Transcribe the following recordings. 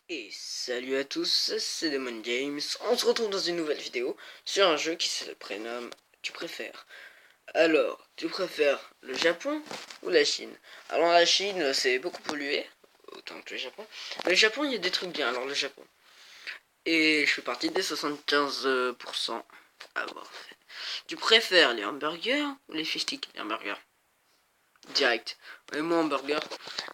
Et salut à tous, c'est Demon Games. On se retrouve dans une nouvelle vidéo sur un jeu qui se prénomme Tu préfères. Alors, tu préfères le Japon ou la Chine? Alors la Chine, c'est beaucoup pollué, autant que le Japon. Mais le Japon, il y a des trucs bien, alors le Japon. Et je fais partie des 75% à avoir fait. Tu préfères les hamburgers ou les fish sticks? Les hamburgers. Direct. Et moi hamburger.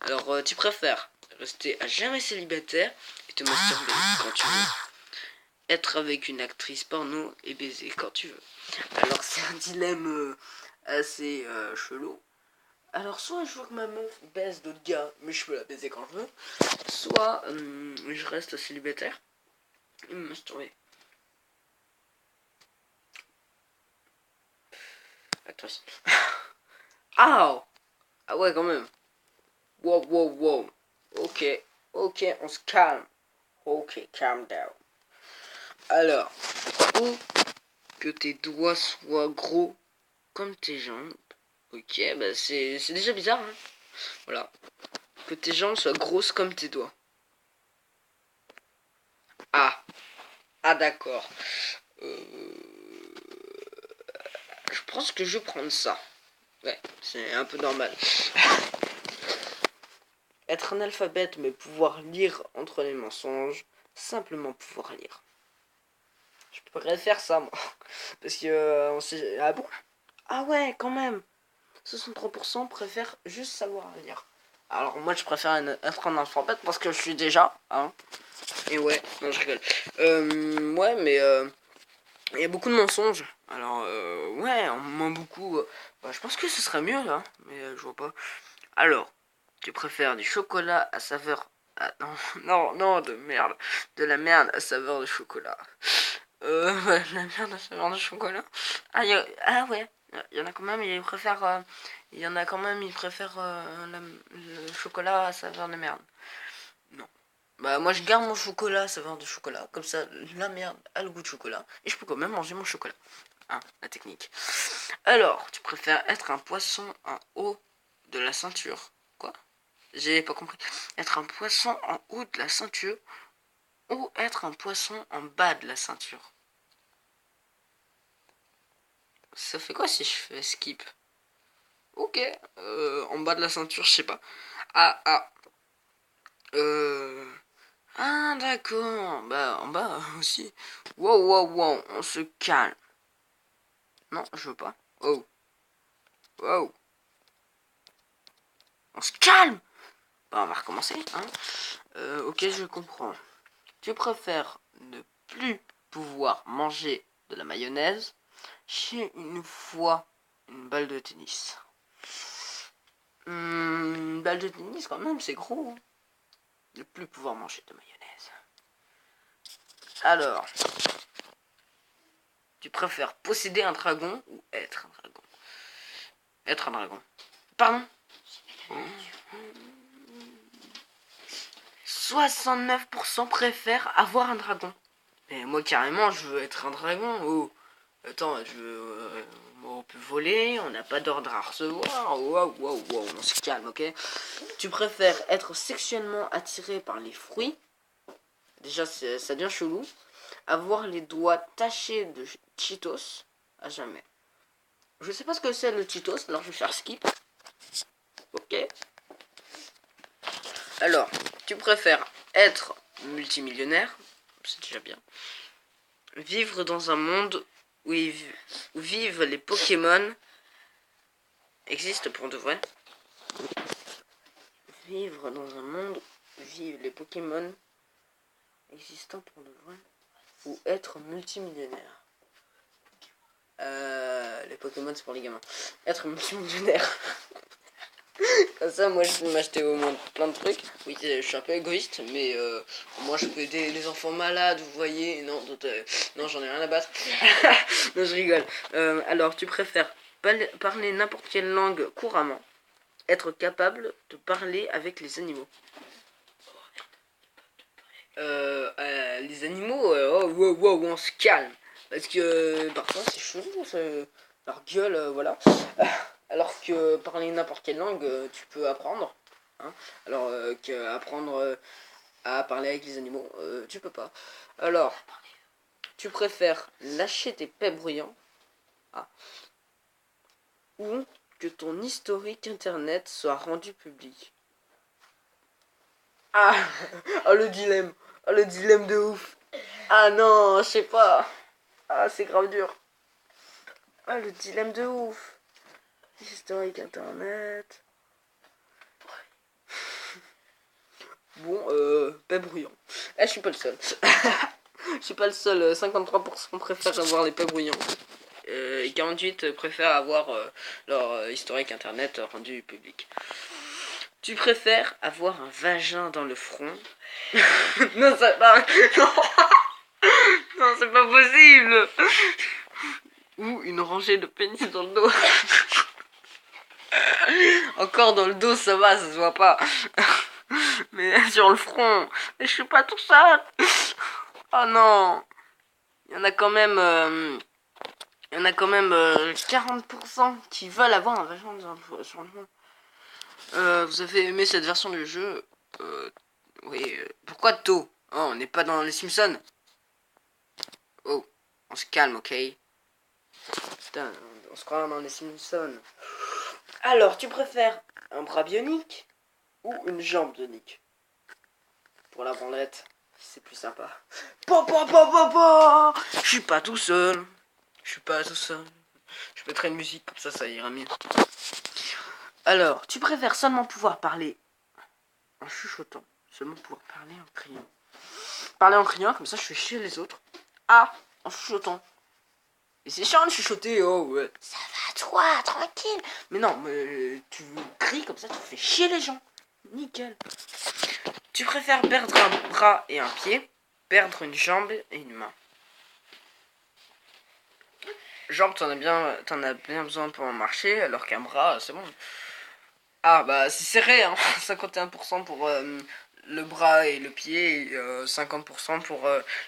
Alors, tu préfères rester à jamais célibataire et te masturber quand tu veux, être avec une actrice porno et baiser quand tu veux? Alors c'est un dilemme assez chelou. Alors soit je veux que ma meuf baise d'autres gars, mais je peux la baiser quand je veux, soit je reste célibataire et me masturber. Attends. Ah ah ouais quand même. Wow wow wow. Ok, ok, on se calme. Ok, calm down. Alors, ou que tes doigts soient gros comme tes jambes. Ok, bah c'est déjà bizarre, hein. Voilà. Que tes jambes soient grosses comme tes doigts. Ah, ah d'accord. Je pense que je vais prendre ça. Ouais, c'est un peu normal. Être analphabète mais pouvoir lire entre les mensonges. Simplement pouvoir lire. Je pourrais faire ça, moi. Parce que on sait... Ah bon? Ah ouais, quand même. 63% préfèrent juste savoir lire. Alors moi je préfère être un alphabète parce que je suis déjà, hein. Et ouais, non je rigole. Ouais mais il y a beaucoup de mensonges. Alors ouais, on ment beaucoup. Bah, je pense que ce serait mieux là, mais je vois pas. Alors, tu préfères du chocolat à saveur... Ah, non, non, non, de merde. De la merde à saveur de chocolat. Ouais, de la merde à saveur de chocolat. Ah, ah ouais. Il y en a quand même, ils préfèrent... il y en a quand même, ils préfèrent le chocolat à saveur de merde. Non. Bah moi je garde mon chocolat à saveur de chocolat. Comme ça, la merde a le goût de chocolat. Et je peux quand même manger mon chocolat. Hein, la technique. Alors, tu préfères être un poisson en haut de la ceinture? Quoi? J'ai pas compris. Être un poisson en haut de la ceinture ou être un poisson en bas de la ceinture? Ça fait quoi si je fais skip? Ok, en bas de la ceinture, je sais pas. Ah, ah. Ah, d'accord. Bah, en bas aussi. Wow, wow, wow, on se calme. Non, je veux pas. Oh, wow. On se calme. Bah, on va recommencer, hein. Ok, je comprends. Tu préfères ne plus pouvoir manger de la mayonnaise chez une fois une balle de tennis? Une balle de tennis quand même, c'est gros, hein. Ne plus pouvoir manger de mayonnaise. Alors, tu préfères posséder un dragon ou être un dragon? Être un dragon. Pardon? 69% préfèrent avoir un dragon. Mais moi carrément je veux être un dragon. Oh, attends, on peut voler, on n'a pas d'ordre à recevoir. Wow, wow, wow, on se calme, ok? Tu préfères être sexuellement attiré par les fruits? Déjà ça devient chelou. Avoir les doigts tachés de Cheetos à jamais. Je sais pas ce que c'est le Cheetos, alors je vais faire skip. Ok. Alors, tu préfères être multimillionnaire? C'est déjà bien. Vivre dans un monde où vivent les Pokémon existent pour de vrai. Vivre dans un monde où vivent les Pokémon existants pour de vrai. Ou être multimillionnaire. Les Pokémon c'est pour les gamins. Être multimillionnaire. Comme ça, moi je peux m'acheter au moins plein de trucs. Oui, je suis un peu égoïste, mais moi je peux aider les enfants malades, vous voyez. Non, non, j'en ai rien à battre. Non, je rigole. Alors, tu préfères parler n'importe quelle langue couramment, être capable de parler avec les animaux? Les animaux, oh, wow, wow, on se calme. Parce que parfois c'est chelou, leur gueule, voilà. Alors que parler n'importe quelle langue, tu peux apprendre. Hein. Alors qu'apprendre à parler avec les animaux. Tu peux pas. Alors, tu préfères lâcher tes paix bruyants ou que ton historique internet soit rendu public? Ah, oh, le dilemme. Oh, le dilemme de ouf. Ah non, je sais pas. Ah, c'est grave dur. Ah, le dilemme de ouf. Historique internet. Bon, paix bruyant. Eh, je suis pas le seul. Je suis pas le seul. 53% préfèrent avoir les paix bruyants. Et 48% préfèrent avoir leur historique internet rendu public. Tu préfères avoir un vagin dans le front? Non, c'est pas... Non, c'est pas possible. Ou une rangée de pénis dans le dos. Encore dans le dos, ça va, ça se voit pas. Mais sur le front, je suis pas tout seul. Oh non. Il y en a quand même... Il y en a quand même 40% qui veulent avoir un vagin sur le front. Vous avez aimé cette version du jeu? Oui. Pourquoi tôt? Oh, on n'est pas dans les Simpsons. Oh, on se calme, ok? Putain, on se croit dans les Simpsons. Alors, tu préfères un bras bionique ou une jambe bionique? Pour la branlette, c'est plus sympa. Papa, je suis pas tout seul. Je suis pas tout seul. Je mettrai une musique, comme ça ira mieux. Alors, tu préfères seulement pouvoir parler en chuchotant, seulement pouvoir parler en criant. Parler en criant, comme ça je fais chier les autres. Ah, en chuchotant. Et c'est chiant de chuchoter, oh ouais. Ça va toi, tranquille. Mais non, tu cries comme ça, tu fais chier les gens. Nickel. Tu préfères perdre un bras et un pied, perdre une jambe et une main? Jambe, t'en as bien besoin pour marcher, alors qu'un bras, c'est bon. Ah bah c'est serré, hein. 51% pour le bras et le pied, et 50% pour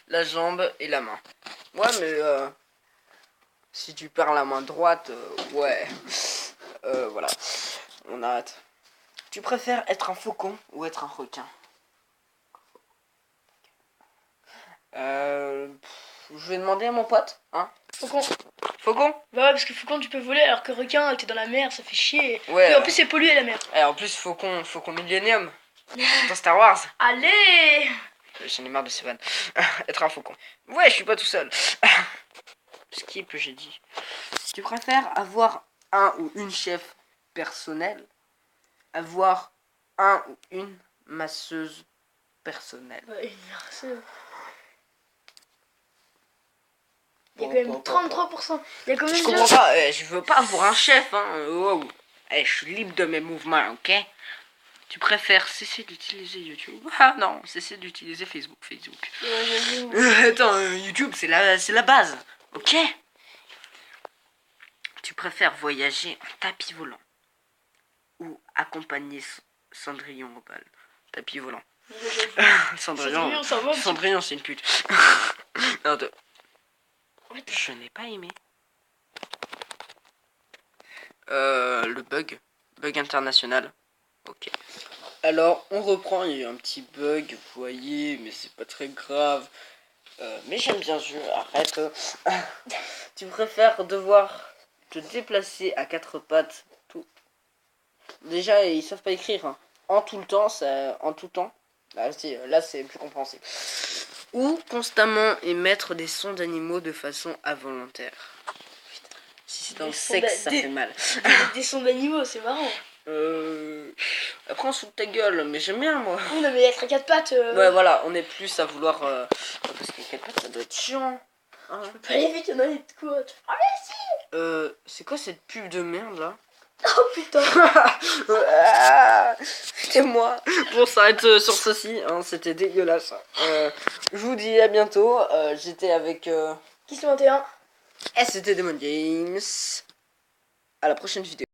la jambe et la main. Ouais, mais si tu perds la main droite, ouais. Voilà, on a hâte. Tu préfères être un faucon ou être un requin? Je vais demander à mon pote, hein. Faucon. Faucon? Bah ouais, parce que faucon tu peux voler alors que requin t'es dans la mer, ça fait chier. Ouais. Et en plus c'est pollué la mer. Et en plus faucon Millennium dans Star Wars. Allez. J'en ai marre de ces vannes. Être un faucon. Ouais, je suis pas tout seul. Skip, j'ai dit. Tu préfères avoir un ou une chef personnelle, avoir un ou une masseuse personnelle? Ouais, une masseuse. Il y a quand même 33%. Il y a quand même je comprends pas, je veux pas avoir un chef, hein. Wow. Je suis libre de mes mouvements, ok? Tu préfères cesser d'utiliser YouTube? Ah non, cesser d'utiliser Facebook. Attends, YouTube, c'est la base, ok? Tu préfères voyager en tapis volant ou accompagner Cendrillon au bal? Tapis volant. Cendrillon, c'est une pute. Non, je n'ai pas aimé. Le bug international. Ok. Alors, on reprend, il y a eu un petit bug, vous voyez, mais c'est pas très grave. Mais j'aime bien ce jeu, arrête. Tu préfères devoir te déplacer à quatre pattes tout. Déjà, ils savent pas écrire, hein. En tout le temps, en tout temps. Là, c'est plus compréhensible. Ou constamment émettre des sons d'animaux de façon involontaire. Putain. Si c'est dans le sexe, ça fait mal. Des sons d'animaux, c'est marrant. Après on se fout de ta gueule, mais j'aime bien moi. Oui, non, mais être à quatre pattes. Ouais, voilà, on est plus à vouloir. Parce que quatre pattes, ça doit être chiant. Hein. Je peux pas aller vite, il y en a des coups. Ah, mais si. C'est quoi cette pub de merde là? Oh putain. C'est moi. Bon, ça va être sur ceci, hein, c'était dégueulasse. Je vous dis à bientôt. J'étais avec. Qui sont 21? Et c'était Demon Games. À la prochaine vidéo.